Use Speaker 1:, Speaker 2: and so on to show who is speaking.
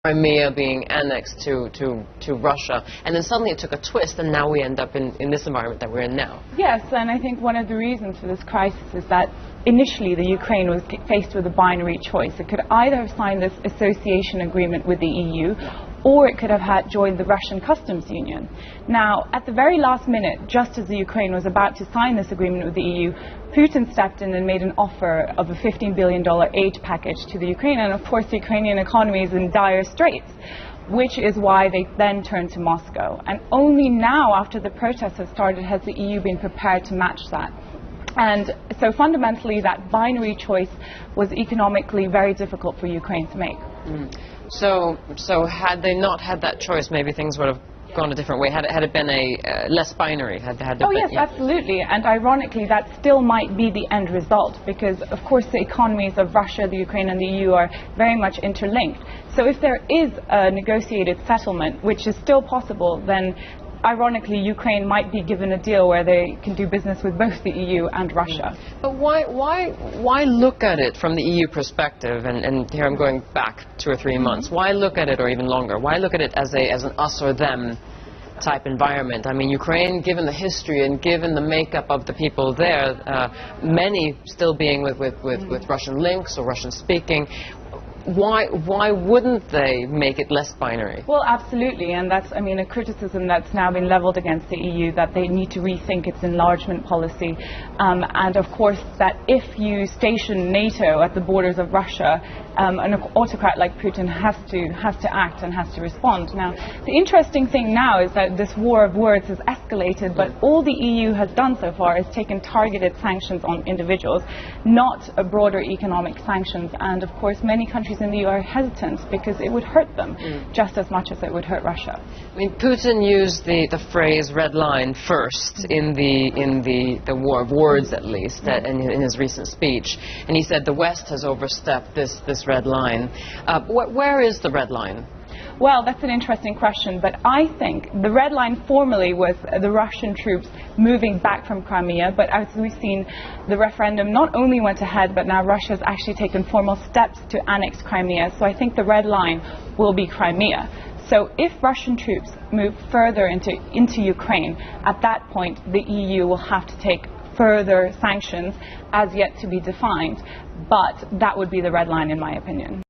Speaker 1: Crimea being annexed to Russia, and then suddenly it took a twist, and now we end up in this environment that we're in now.
Speaker 2: Yes, and I think one of the reasons for this crisis is that initially the Ukraine was faced with a binary choice. It could either have signed this association agreement with the EU, or it could have joined the Russian customs union. Now, at the very last minute, just as the Ukraine was about to sign this agreement with the EU, Putin stepped in and made an offer of a $15 billion aid package to the Ukraine, and of course the Ukrainian economy is in dire straits, which is why they then turned to Moscow. And only now, after the protests have started, has the EU been prepared to match that. And so fundamentally that binary choice was economically very difficult for Ukraine to make.
Speaker 1: So had they not had that choice, maybe things would have gone a different way. Had it been a less binary,
Speaker 2: yes, absolutely. And ironically, that still might be the end result, because of course the economies of Russia, the Ukraine and the EU are very much interlinked. So if there is a negotiated settlement, which is still possible, then ironically Ukraine might be given a deal where they can do business with both the EU and Russia.
Speaker 1: But why look at it from the EU perspective, and here I'm going back 2 or 3 months, why look at it, or even longer, why look at it as an us or them type environment? I mean, Ukraine, given the history and given the makeup of the people there, many still being with Russian links or Russian speaking, why wouldn't they make it less binary?
Speaker 2: Well, absolutely, and that's, I mean, a criticism that's now been leveled against the EU, that they need to rethink its enlargement policy, and of course that if you station NATO at the borders of Russia, an autocrat like Putin has to act and has to respond. Now, the interesting thing now is that this war of words has escalated, but all the EU has done so far is taken targeted sanctions on individuals, not a broader economic sanctions, and of course many countries in the EU are hesitant because it would hurt them just as much as it would hurt Russia.
Speaker 1: I mean, Putin used the phrase "red line" first in the war of words, at least, in his recent speech, and he said the West has overstepped this red line. Where is the red line?
Speaker 2: Well, that's an interesting question, but I think the red line formally was the Russian troops moving back from Crimea, but as we've seen, the referendum not only went ahead, but now Russia's actually taken formal steps to annex Crimea, so I think the red line will be Crimea. So if Russian troops move further into Ukraine, at that point the EU will have to take further sanctions, as yet to be defined, but that would be the red line in my opinion.